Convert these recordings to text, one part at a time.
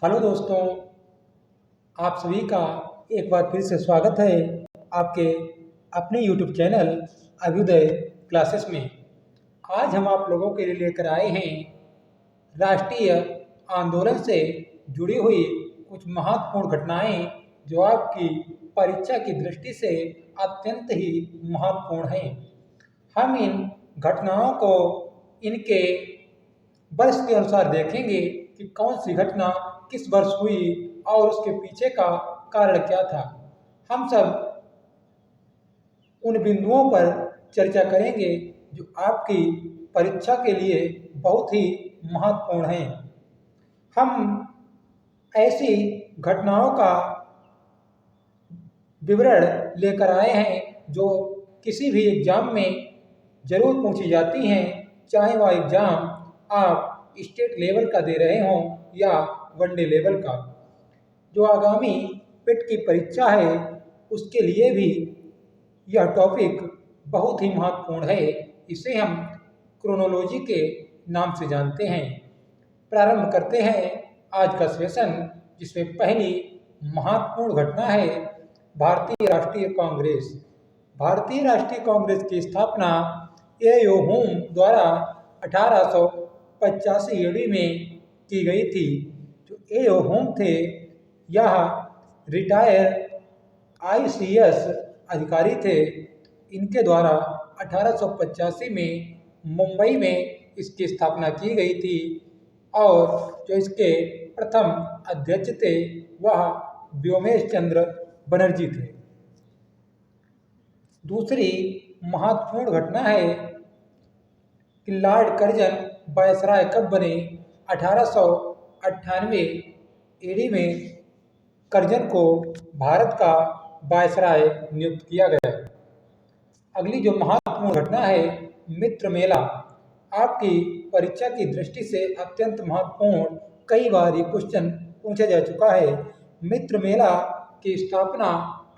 Hello दोस्तों, आप सभी का एक बार फिर से स्वागत है आपके अपने यूट्यूब चैनल अभ्युदय क्लासेस में। आज हम आप लोगों के लिए लेकर आए हैं राष्ट्रीय आंदोलन से जुड़ी हुई कुछ महत्वपूर्ण घटनाएं जो आपकी परीक्षा की दृष्टि से अत्यंत ही महत्वपूर्ण हैं। हम इन घटनाओं को इनके वर्ष के अनुसार देखेंगे कि कौन सी घटना किस वर्ष हुई और उसके पीछे का कारण क्या था। हम सब उन बिंदुओं पर चर्चा करेंगे जो आपकी परीक्षा के लिए बहुत ही महत्वपूर्ण हैं। हम ऐसी घटनाओं का विवरण लेकर आए हैं जो किसी भी एग्जाम में जरूर पूछी जाती हैं, चाहे वह एग्जाम आप स्टेट लेवल का दे रहे हों या वनडे लेवल का। जो आगामी पिट की परीक्षा है उसके लिए भी यह टॉपिक बहुत ही महत्वपूर्ण है। इसे हम क्रोनोलॉजी के नाम से जानते हैं। प्रारंभ करते हैं आज का सेशन, जिसमें पहली महत्वपूर्ण घटना है भारतीय राष्ट्रीय कांग्रेस। भारतीय राष्ट्रीय कांग्रेस की स्थापना ए.ओ. होम द्वारा 1885 ईस्वी में की गई थी। जो ए.ओ. होम थे यह रिटायर आईसीएस अधिकारी थे। इनके द्वारा 1885 में मुंबई में इसकी स्थापना की गई थी और जो इसके प्रथम अध्यक्ष थे वह व्योमेश चंद्र बनर्जी थे। दूसरी महत्वपूर्ण घटना है कि लॉर्ड कर्जन वायसराय कब बने। 1898 ईस्वी में कर्जन को भारत का वायसराय नियुक्त किया गया। अगली जो महत्वपूर्ण घटना है मित्र मेला। आपकी परीक्षा की दृष्टि से अत्यंत महत्वपूर्ण, कई बार ये क्वेश्चन पूछा जा चुका है। मित्र मेला की स्थापना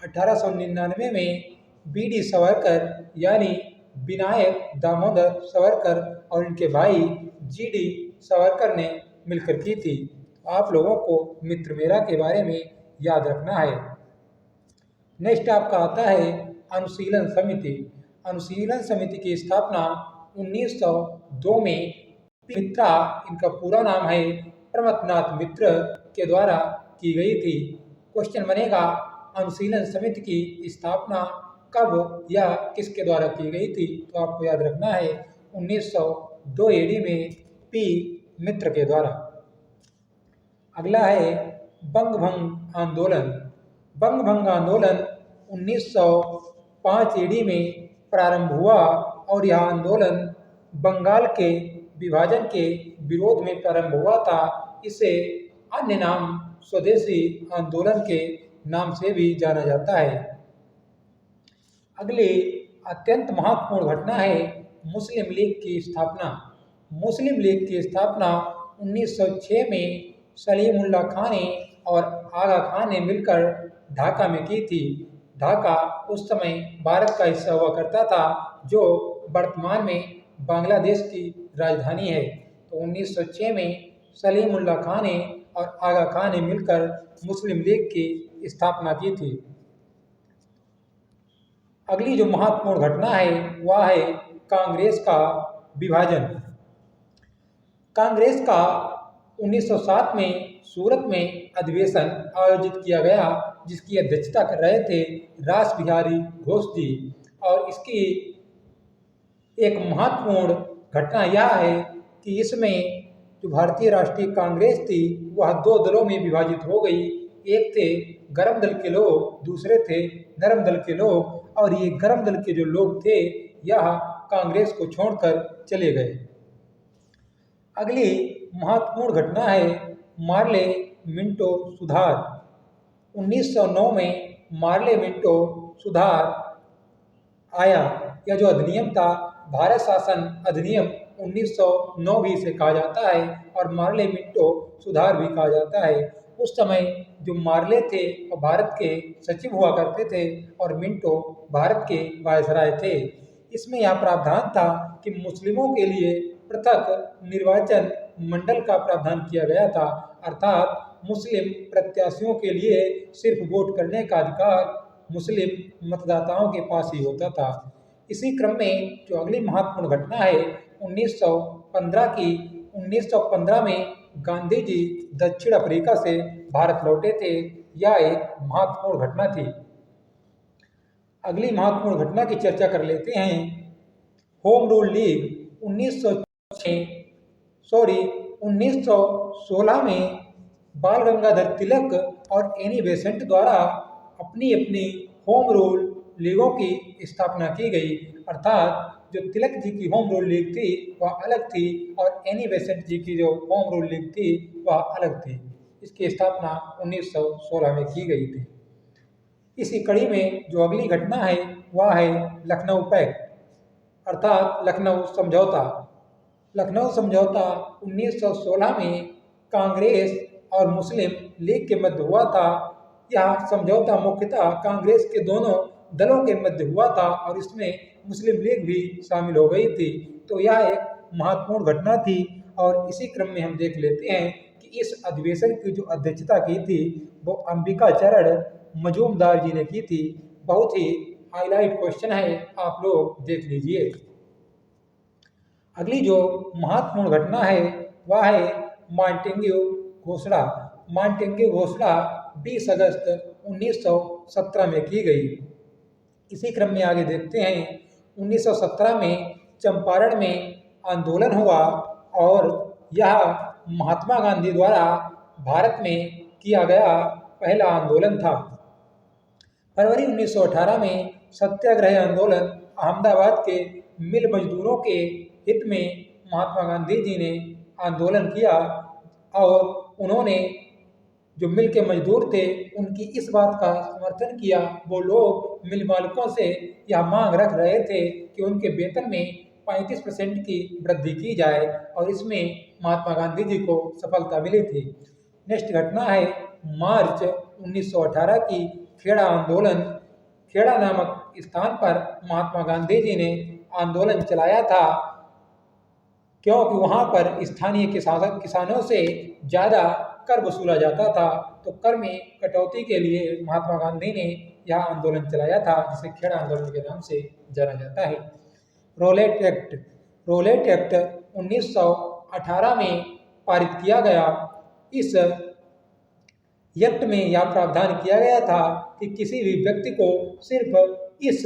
1899 में बी.डी. सावरकर यानी विनायक दामोदर सावरकर और इनके भाई जी.डी. सावरकर ने मिलकर की थी। आप लोगों को मित्र मेला के बारे में याद रखना है। नेक्स्ट आपका आता है अनुशीलन समिति। अनुशीलन समिति की स्थापना 1902 में मित्रा, इनका पूरा नाम है प्रमथनाथ मित्र, के द्वारा की गई थी। क्वेश्चन बनेगा अनुशीलन समिति की स्थापना कब या किसके द्वारा की गई थी, तो आपको याद रखना है 1902 ईस्वी में पी मित्र के द्वारा। अगला है बंग भंग आंदोलन। बंग भंग आंदोलन 1905 ईस्वी में प्रारंभ हुआ और यह आंदोलन बंगाल के विभाजन के विरोध में प्रारंभ हुआ था। इसे अन्य नाम स्वदेशी आंदोलन के नाम से भी जाना जाता है। अगली अत्यंत महत्वपूर्ण घटना है मुस्लिम लीग की स्थापना। मुस्लिम लीग की स्थापना 1906 में सलीमुल्लाह खान ने और आगा खान ने मिलकर ढाका में की थी। ढाका उस समय भारत का हिस्सा हुआ करता था, जो वर्तमान में बांग्लादेश की राजधानी है। तो 1906 में सलीमुल्लाह खान ने और आगा खान ने मिलकर मुस्लिम लीग की स्थापना की थी। अगली जो महत्वपूर्ण घटना है वह है कांग्रेस का विभाजन। कांग्रेस का 1907 में सूरत में अधिवेशन आयोजित किया गया, जिसकी अध्यक्षता कर रहे थे रास बिहारी घोष जी। और इसकी एक महत्वपूर्ण घटना यह है कि इसमें जो भारतीय राष्ट्रीय कांग्रेस थी वह दो दलों में विभाजित हो गई। एक थे गर्म दल के लोग, दूसरे थे नरम दल के लोग, और ये गर्म दल के जो लोग थे यह कांग्रेस को छोड़कर चले गए। अगली महत्वपूर्ण घटना है मार्ले मिंटो सुधार। 1909 में मार्ले मिंटो सुधार आया। यह जो अधिनियम था भारत शासन अधिनियम 1909 भी इसे कहा जाता है और मार्ले मिंटो सुधार भी कहा जाता है। उस समय जो मार्ले थे वो भारत के सचिव हुआ करते थे और मिंटो भारत के वायसराय थे। इसमें यह प्रावधान था कि मुस्लिमों के लिए पृथक निर्वाचन मंडल का प्रावधान किया गया था, अर्थात मुस्लिम प्रत्याशियों के लिए सिर्फ वोट करने का अधिकार मुस्लिम मतदाताओं के पास ही होता था। इसी क्रम में जो अगली महत्वपूर्ण घटना है 1915 की, 1915 में गांधी जी दक्षिण अफ्रीका से भारत लौटे थे। यह एक महत्वपूर्ण घटना थी। अगली महत्वपूर्ण घटना की चर्चा कर लेते हैं। होम रूल लीग 1916 में बाल गंगाधर तिलक और एनी बेसेंट द्वारा अपनी अपनी होम रूल लीगों की स्थापना की गई। अर्थात जो तिलक जी की होम रूल लीग थी वह अलग थी और एनी बेसेंट जी की जो होम रूल लीग थी वह अलग थी। इसकी स्थापना 1916 में की गई थी। इसी कड़ी में जो अगली घटना है वह है लखनऊ पैक्ट अर्थात लखनऊ समझौता। लखनऊ समझौता 1916 में कांग्रेस और मुस्लिम लीग के मध्य हुआ था। यह समझौता मुख्यतः कांग्रेस के दोनों दलों के मध्य हुआ था और इसमें मुस्लिम लीग भी शामिल हो गई थी। तो यह एक महत्वपूर्ण घटना थी और इसी क्रम में हम देख लेते हैं कि इस अधिवेशन की जो अध्यक्षता की थी वो अंबिका चरण मजूमदार जी ने की थी। बहुत ही हाईलाइट क्वेश्चन है, आप लोग देख लीजिए। अगली जो महत्वपूर्ण घटना है वह है मॉन्टेग्यू घोषणा। मॉन्टेग्यू घोषणा 20 अगस्त 1917 में की गई। इसी क्रम में आगे देखते हैं 1917 में चंपारण में आंदोलन हुआ और यह महात्मा गांधी द्वारा भारत में किया गया पहला आंदोलन था। फरवरी 1918 में सत्याग्रह आंदोलन अहमदाबाद के मिल मजदूरों के हित में महात्मा गांधी जी ने आंदोलन किया और उन्होंने जो मिल के मजदूर थे उनकी इस बात का समर्थन किया। वो लोग मिल मालिकों से यह मांग रख रहे थे कि उनके वेतन में 35% की वृद्धि की जाए और इसमें महात्मा गांधी जी को सफलता मिली थी। नेक्स्ट घटना है मार्च 1918 की खेड़ा आंदोलन। खेड़ा नामक स्थान पर महात्मा गांधी जी ने आंदोलन चलाया था क्योंकि वहाँ पर स्थानीय किसानों से ज़्यादा कर वसूला जाता था। तो कर में कटौती के लिए महात्मा गांधी ने यह आंदोलन चलाया था जिसे खेड़ा आंदोलन के नाम से जाना जाता है। रोलेट एक्ट 1918 में पारित किया गया। इस एक्ट में यह प्रावधान किया गया था कि किसी भी व्यक्ति को सिर्फ इस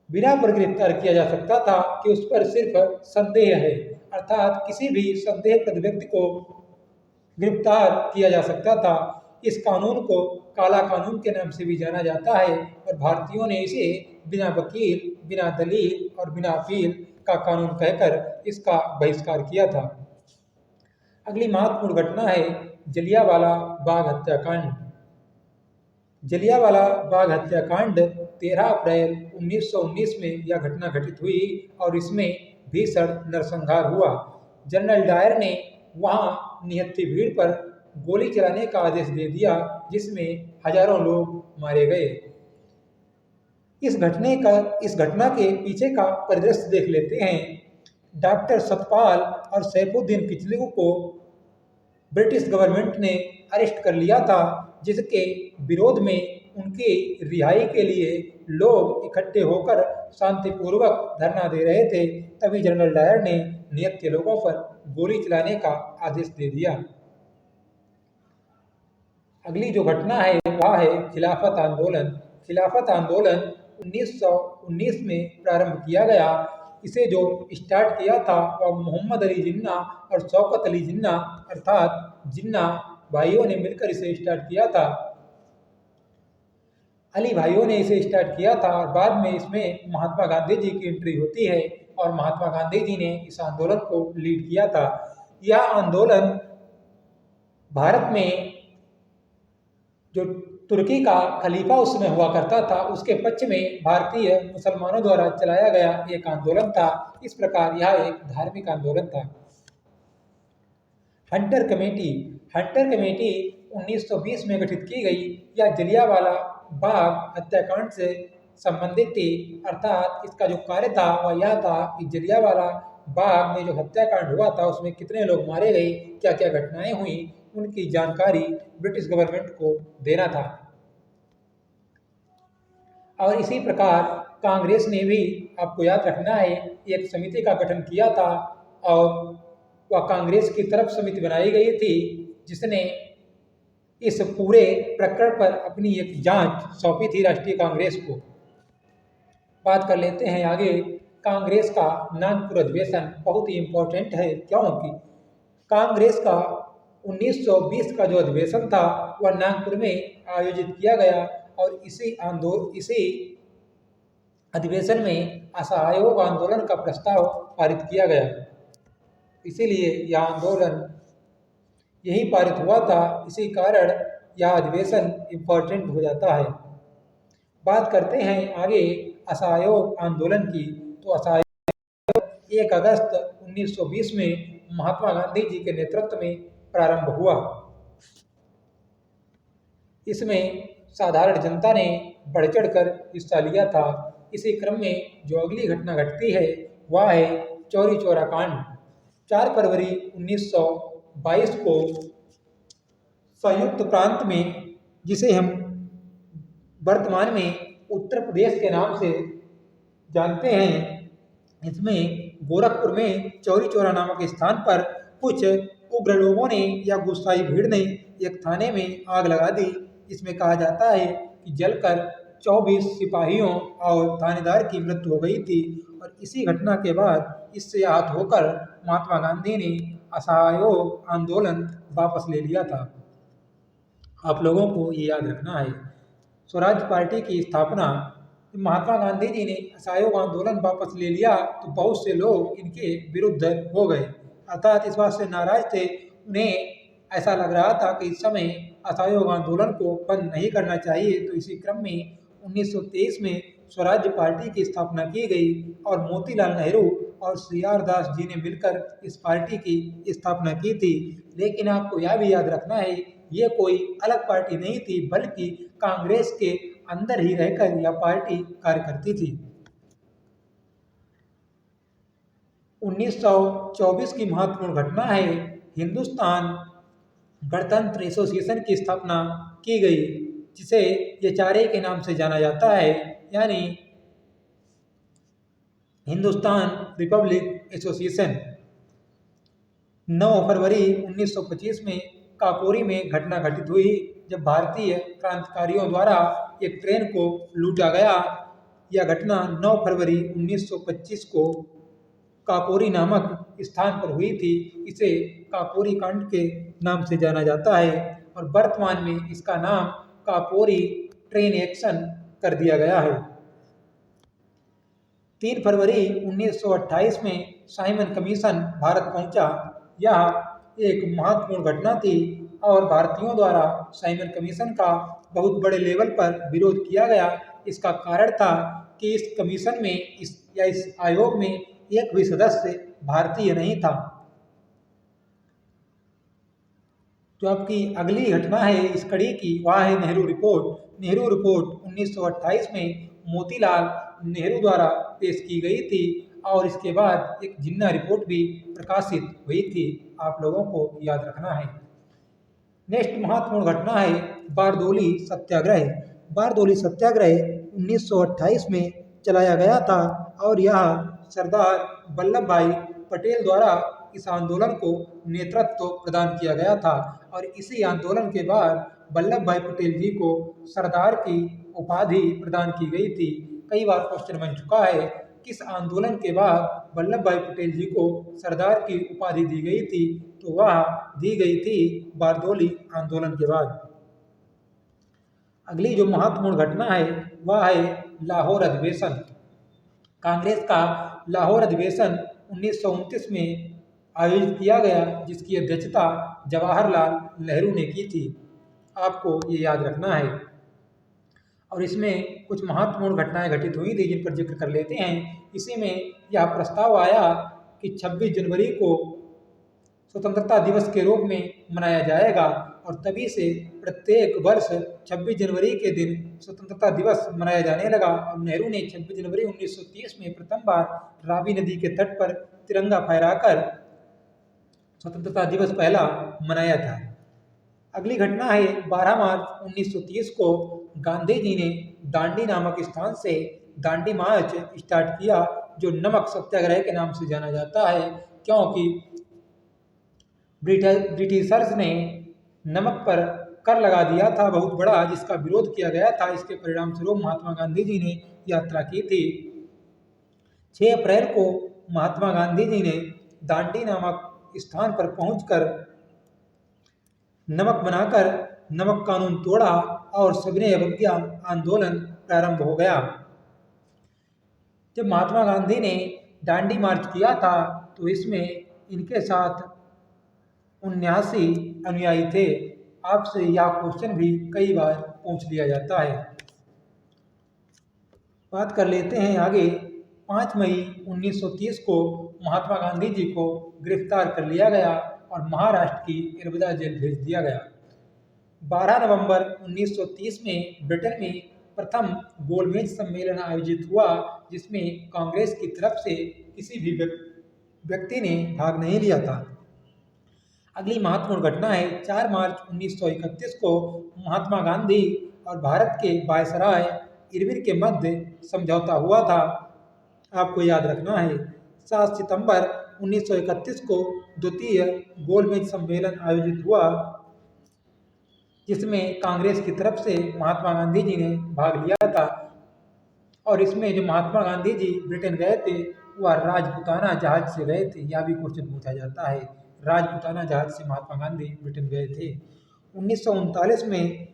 बिना पर गिरफ्तार किया जा सकता था कि उस पर सिर्फ संदेह है, अर्थात किसी भी संदेहप्रद व्यक्ति को गिरफ्तार किया जा सकता था। इस कानून को काला कानून के नाम से भी जाना जाता है और भारतीयों ने इसे बिना वकील, बिना दलील और बिना अपील का कानून कहकर इसका बहिष्कार किया था। अगली महत्वपूर्ण घटना है जलियांवाला बाग हत्याकांड। जलियांवाला बाग हत्याकांड 13 अप्रैल 1919 में यह घटना घटित हुई और इसमें भीषण नरसंहार हुआ। जनरल डायर ने वहां निहत्थी भीड़ पर गोली चलाने का आदेश दे दिया जिसमें हजारों लोग मारे गए। इस घटना के पीछे का परिदृश्य देख लेते हैं। डॉक्टर सतपाल और सैफुद्दीन किचलू को ब्रिटिश गवर्नमेंट ने अरेस्ट कर लिया था जिसके विरोध में उनकी रिहाई के लिए लोग इकट्ठे होकर शांतिपूर्वक धरना दे रहे थे। तभी जनरल डायर ने निहत्थे लोगों पर गोली चलाने का आदेश दे दिया। अगली जो घटना है वह है खिलाफत आंदोलन। खिलाफत आंदोलन 1919 में प्रारंभ किया गया। इसे जो स्टार्ट किया था वह मोहम्मद अली जिन्ना और शौकत अली जिन्ना अर्थात जिन्ना भाइयों ने मिलकर इसे स्टार्ट किया था। अली भाइयों ने इसे स्टार्ट किया था और बाद में इसमें महात्मा गांधी जी की एंट्री होती है और महात्मा गांधी जी ने इस आंदोलन को लीड किया था। यह आंदोलन भारत में जो तुर्की का खलीफा उस समय हुआ करता था उसके पक्ष में भारतीय मुसलमानों द्वारा चलाया गया एक आंदोलन था। इस प्रकार यह एक धार्मिक आंदोलन था। हंटर कमेटी 1920 में गठित की गई। यह जलियांवाला बाग हत्याकांड से संबंधित थी, अर्थात इसका जो कार्य था वह यह था कि जलियांवाला बाग में जो हत्याकांड हुआ था उसमें कितने लोग मारे गए, क्या क्या घटनाएं हुई, उनकी जानकारी ब्रिटिश गवर्नमेंट को देना था। और इसी प्रकार कांग्रेस ने भी, आपको याद रखना है, एक समिति का गठन किया था और वह कांग्रेस की तरफ समिति बनाई गई थी जिसने इस पूरे प्रकरण पर अपनी एक जांच सौंपी थी राष्ट्रीय कांग्रेस को। बात कर लेते हैं आगे। कांग्रेस का नागपुर अधिवेशन बहुत ही इम्पोर्टेंट है, क्योंकि कांग्रेस का 1920 का जो अधिवेशन था वह नागपुर में आयोजित किया गया और इसी अधिवेशन में असहयोग आंदोलन का प्रस्ताव पारित किया गया। इसीलिए यह आंदोलन यही पारित हुआ था, इसी कारण यह अधिवेशन इम्पोर्टेंट हो जाता है। बात करते हैं आगे असहयोग आंदोलन की। तो असहयोग 1 अगस्त 1920 में महात्मा गांधी जी के नेतृत्व में प्रारंभ हुआ। इसमें साधारण जनता ने बढ़ चढ़कर हिस्सा लिया था। इसी क्रम में जो अगली घटना घटती है वह है चौरी चौरा कांड। 4 फरवरी 1922 को संयुक्त प्रांत में, जिसे हम वर्तमान में उत्तर प्रदेश के नाम से जानते हैं, इसमें गोरखपुर में चौरी चौरा नामक स्थान पर कुछ उग्र लोगों ने या गुस्साई भीड़ ने एक थाने में आग लगा दी। इसमें कहा जाता है कि जलकर 24 सिपाहियों और थानेदार की मृत्यु हो गई थी। और इसी घटना के बाद इससे आहत होकर महात्मा गांधी ने असहयोग आंदोलन वापस ले लिया था। आप लोगों को ये याद रखना है। स्वराज पार्टी की स्थापना, महात्मा गांधी जी ने असहयोग आंदोलन वापस ले लिया तो बहुत से लोग इनके विरुद्ध हो गए, अर्थात इस बात से नाराज थे। उन्हें ऐसा लग रहा था कि इस समय असहयोग आंदोलन को बंद नहीं करना चाहिए। तो इसी क्रम में 1923 में स्वराज्य पार्टी की स्थापना की गई और मोतीलाल नेहरू और CR दास जी ने मिलकर इस पार्टी की स्थापना की थी। लेकिन आपको यह भी याद रखना है, ये कोई अलग पार्टी नहीं थी, बल्कि कांग्रेस के अंदर ही रहकर यह पार्टी कार्य करती थी। 1924 की महत्वपूर्ण घटना है, हिंदुस्तान गणतंत्र एसोसिएशन की स्थापना की गई, जिसे HRA के नाम से जाना जाता है, यानी हिंदुस्तान रिपब्लिक एसोसिएशन। 9 फरवरी 1925 में काकोरी में घटना घटित हुई, जब भारतीय क्रांतिकारियों द्वारा एक ट्रेन को लूटा गया। यह घटना 9 फरवरी 1925 को काकोरी नामक स्थान पर हुई थी। इसे काकोरी कांड के नाम से जाना जाता है और वर्तमान में इसका नाम काकोरी ट्रेन एक्शन कर दिया गया है। 3 फरवरी 1928 में साइमन कमीशन भारत पहुंचा। यह एक महत्वपूर्ण घटना थी और भारतीयों द्वारा साइमन कमीशन का बहुत बड़े लेवल पर विरोध किया गया। इसका कारण था कि इस कमीशन में इस आयोग में एक भी सदस्य भारतीय नहीं था। जो आपकी अगली घटना है इस कड़ी की, वह है नेहरू रिपोर्ट। नेहरू रिपोर्ट 1928 में मोतीलाल नेहरू द्वारा पेश की गई थी और इसके बाद एक जिन्ना रिपोर्ट भी प्रकाशित हुई थी। आप लोगों को याद रखना है। नेक्स्ट महत्वपूर्ण घटना है बारदोली सत्याग्रह। बारदोली सत्याग्रह 1928 में चलाया गया था और यह सरदार वल्लभ भाई पटेल द्वारा इस आंदोलन को नेतृत्व प्रदान किया गया था। और इसी आंदोलन के बाद वल्लभ भाई पटेल जी को सरदार की उपाधि प्रदान की गई थी। कई बार क्वेश्चन बन चुका है, किस आंदोलन के बाद वल्लभ भाई पटेल जी को सरदार की उपाधि दी गई थी? तो वह दी गई थी बारदोली आंदोलन के बाद। अगली जो महत्वपूर्ण घटना है वह है लाहौर अधिवेशन। कांग्रेस का लाहौर अधिवेशन 1929 में आयोजित किया गया, जिसकी अध्यक्षता जवाहरलाल नेहरू ने की थी। आपको ये याद रखना है। और इसमें कुछ महत्वपूर्ण घटनाएं घटित हुई थी जिन पर जिक्र कर लेते हैं। इसी में यह प्रस्ताव आया कि 26 जनवरी को स्वतंत्रता दिवस के रूप में मनाया जाएगा और तभी से प्रत्येक वर्ष 26 जनवरी के दिन स्वतंत्रता दिवस मनाया जाने लगा। और नेहरू ने 26 जनवरी 1930 में प्रथम बार रावी नदी के तट पर तिरंगा फहराकर स्वतंत्रता दिवस पहला मनाया था। अगली घटना है 12 मार्च 1930 को गांधी जी ने दांडी नामक स्थान से दांडी मार्च स्टार्ट किया, जो नमक सत्याग्रह के नाम से जाना जाता है, क्योंकि ब्रिटिशर्स ने नमक पर कर लगा दिया था बहुत बड़ा, जिसका विरोध किया गया था। इसके परिणाम स्वरूप महात्मा गांधी जी ने यात्रा की थी। 6 अप्रैल को महात्मा गांधी जी ने दांडी नामक स्थान पर पहुंचकर नमक बनाकर नमक कानून तोड़ा और सविनय अवज्ञा आंदोलन प्रारंभ हो गया। जब महात्मा गांधी ने दांडी मार्च किया था तो इसमें इनके साथ 79 अनुयायी थे। आपसे यह क्वेश्चन भी कई बार पूछ लिया जाता है। बात कर लेते हैं आगे। 5 मई 1930 को महात्मा गांधी जी को गिरफ्तार कर लिया गया और महाराष्ट्र की इरबदा जेल भेज दिया गया। 12 नवंबर 1930 में ब्रिटेन में प्रथम गोलमेज सम्मेलन आयोजित हुआ, जिसमें कांग्रेस की तरफ से किसी भी व्यक्ति ने भाग नहीं लिया था। अगली महत्वपूर्ण घटना है 4 मार्च 1931 को महात्मा गांधी और भारत के वायसराय इरविन के मध्य समझौता हुआ था। आपको याद रखना है 7 सितंबर 1931 को द्वितीय गोलमेज सम्मेलन आयोजित हुआ, जिसमें कांग्रेस की तरफ से महात्मा गांधी जी ने भाग लिया था। और इसमें जो महात्मा गांधी जी ब्रिटेन गए थे वह राजपुताना जहाज से गए थे। यह भी क्वेश्चन पूछा जाता है, राजपुताना जहाज से महात्मा गांधी ब्रिटेन गए थे। 1939 में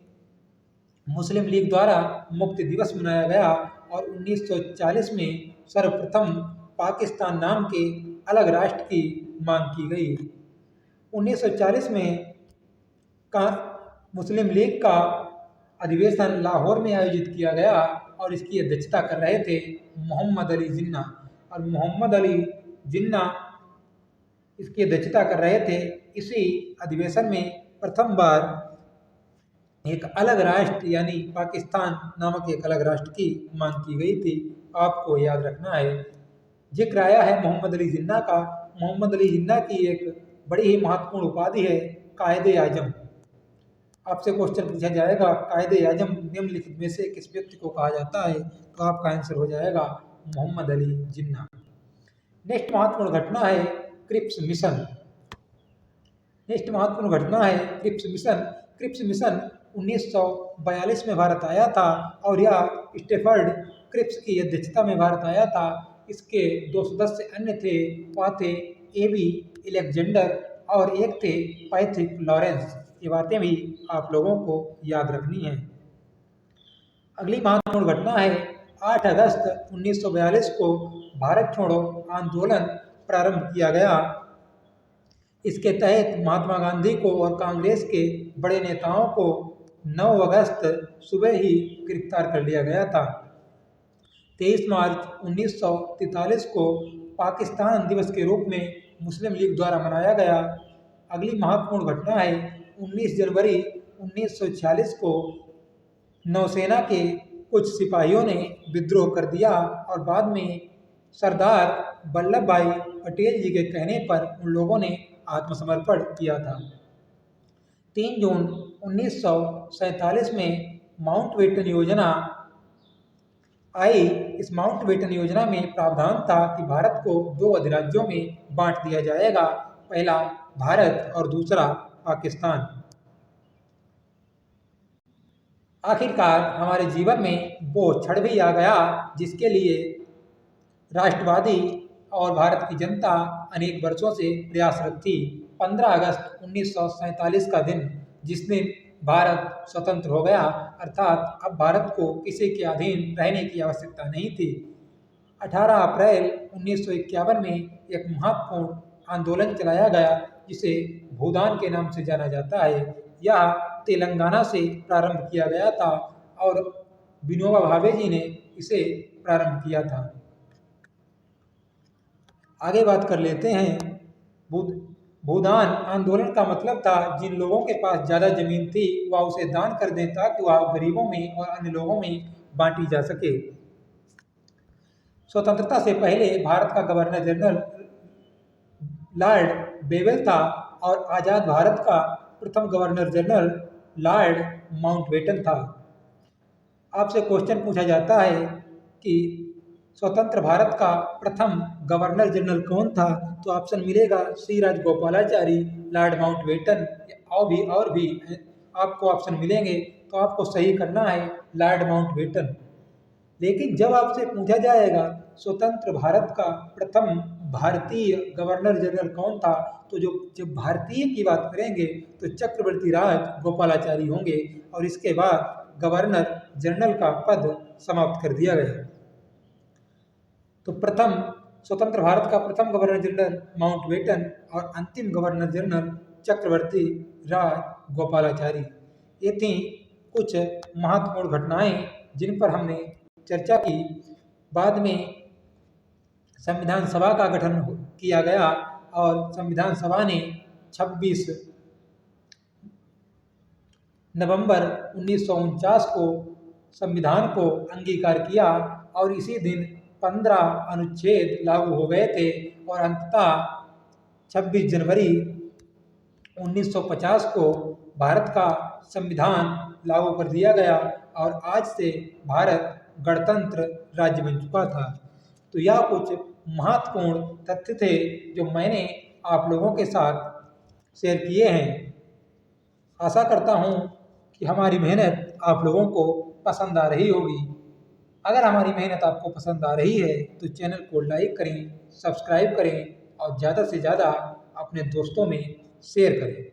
मुस्लिम लीग द्वारा मुक्ति दिवस मनाया गया और 1940 में सर्वप्रथम पाकिस्तान नाम के अलग राष्ट्र की मांग की गई। 1940 में मुस्लिम लीग का अधिवेशन लाहौर में आयोजित किया गया और इसकी अध्यक्षता कर रहे थे मोहम्मद अली जिन्ना। और मोहम्मद अली जिन्ना इसकी अध्यक्षता कर रहे थे। इसी अधिवेशन में प्रथम बार एक अलग राष्ट्र यानी पाकिस्तान नामक एक अलग राष्ट्र की मांग की गई थी। आपको याद रखना है। जिक्र आया है मोहम्मद अली जिन्ना का। मोहम्मद अली जिन्ना की एक बड़ी ही महत्वपूर्ण उपाधि है कायदे आजम। आपसे क्वेश्चन पूछा जाएगा कायदे आजम निम्नलिखित में से किस व्यक्ति को कहा जाता है, तो आपका आंसर हो जाएगा मोहम्मद अली जिन्ना। नेक्स्ट महत्वपूर्ण घटना है क्रिप्स मिशन। नेक्स्ट महत्वपूर्ण घटना है क्रिप्स मिशन। क्रिप्स मिशन 1942 में भारत आया था और यह स्टेफर्ड क्रिप्स की अध्यक्षता में भारत आया था। इसके 2 सदस्य अन्य थे, वह थे एबी एलेक्जेंडर और एक थे पैट्रिक लॉरेंस। ये बातें भी आप लोगों को याद रखनी है। अगली महत्वपूर्ण घटना है 8 अगस्त 1942 को भारत छोड़ो आंदोलन प्रारंभ किया गया। इसके तहत महात्मा गांधी को और कांग्रेस के बड़े नेताओं को 9 अगस्त सुबह ही गिरफ्तार कर लिया गया था। 23 मार्च 1943 को पाकिस्तान दिवस के रूप में मुस्लिम लीग द्वारा मनाया गया। अगली महत्वपूर्ण घटना है 19 जनवरी 1946 को नौसेना के कुछ सिपाहियों ने विद्रोह कर दिया और बाद में सरदार वल्लभ भाई पटेल जी के कहने पर उन लोगों ने आत्मसमर्पण किया था। 3 जून 1947 में माउंटबेटन योजना आई। इस माउंटबेटन योजना में प्रावधान था कि भारत को 2 अधिराज्यों में बांट दिया जाएगा, पहला भारत और दूसरा पाकिस्तान। आखिरकार हमारे जीवन में वो क्षण भी आ गया जिसके लिए राष्ट्रवादी और भारत की जनता अनेक वर्षों से प्रयासरत थी। 15 अगस्त 1947 का दिन, जिस दिन भारत स्वतंत्र हो गया, अर्थात अब भारत को किसी के अधीन रहने की आवश्यकता नहीं थी। 18 अप्रैल 1951 में एक महत्वपूर्ण आंदोलन चलाया गया जिसे भूदान के नाम से जाना जाता है। यह तेलंगाना से प्रारंभ किया गया था और विनोबा भावे जी ने इसे प्रारंभ किया था। आगे बात कर लेते हैं। भूदान आंदोलन का मतलब था जिन लोगों के पास ज़्यादा जमीन थी वह उसे दान कर दें ताकि वह गरीबों में और अन्य लोगों में बांटी जा सके। स्वतंत्रता से पहले भारत का गवर्नर जनरल लॉर्ड बेवेल था और आज़ाद भारत का प्रथम गवर्नर जनरल लॉर्ड माउंटबेटन था। आपसे क्वेश्चन पूछा जाता है कि स्वतंत्र भारत का प्रथम गवर्नर जनरल कौन था, तो ऑप्शन मिलेगा श्री राजगोपालाचारी, लॉर्ड माउंटबेटन और भी आपको ऑप्शन मिलेंगे, तो आपको सही करना है लॉर्ड माउंटबेटन। लेकिन जब आपसे पूछा जाएगा स्वतंत्र भारत का प्रथम भारतीय गवर्नर जनरल कौन था, तो जब भारतीय की बात करेंगे तो चक्रवर्ती राज गोपालाचारी होंगे और इसके बाद गवर्नर जनरल का पद समाप्त कर दिया गया। तो प्रथम स्वतंत्र भारत का प्रथम गवर्नर जनरल माउंटबेटन और अंतिम गवर्नर जनरल चक्रवर्ती राज गोपालाचारी। ये थी कुछ महत्वपूर्ण घटनाएं जिन पर हमने चर्चा की। बाद में संविधान सभा का गठन किया गया और संविधान सभा ने 26 नवंबर 1949 को संविधान को अंगीकार किया और इसी दिन 15 अनुच्छेद लागू हो गए थे और अंततः 26 जनवरी 1950 को भारत का संविधान लागू कर दिया गया और आज से भारत गणतंत्र राज्य बन चुका था। तो यह कुछ महत्वपूर्ण तथ्य थे जो मैंने आप लोगों के साथ शेयर किए हैं। आशा करता हूँ कि हमारी मेहनत आप लोगों को पसंद आ रही होगी। अगर हमारी मेहनत आपको पसंद आ रही है तो चैनल को लाइक करें, सब्सक्राइब करें और ज़्यादा से ज़्यादा अपने दोस्तों में शेयर करें।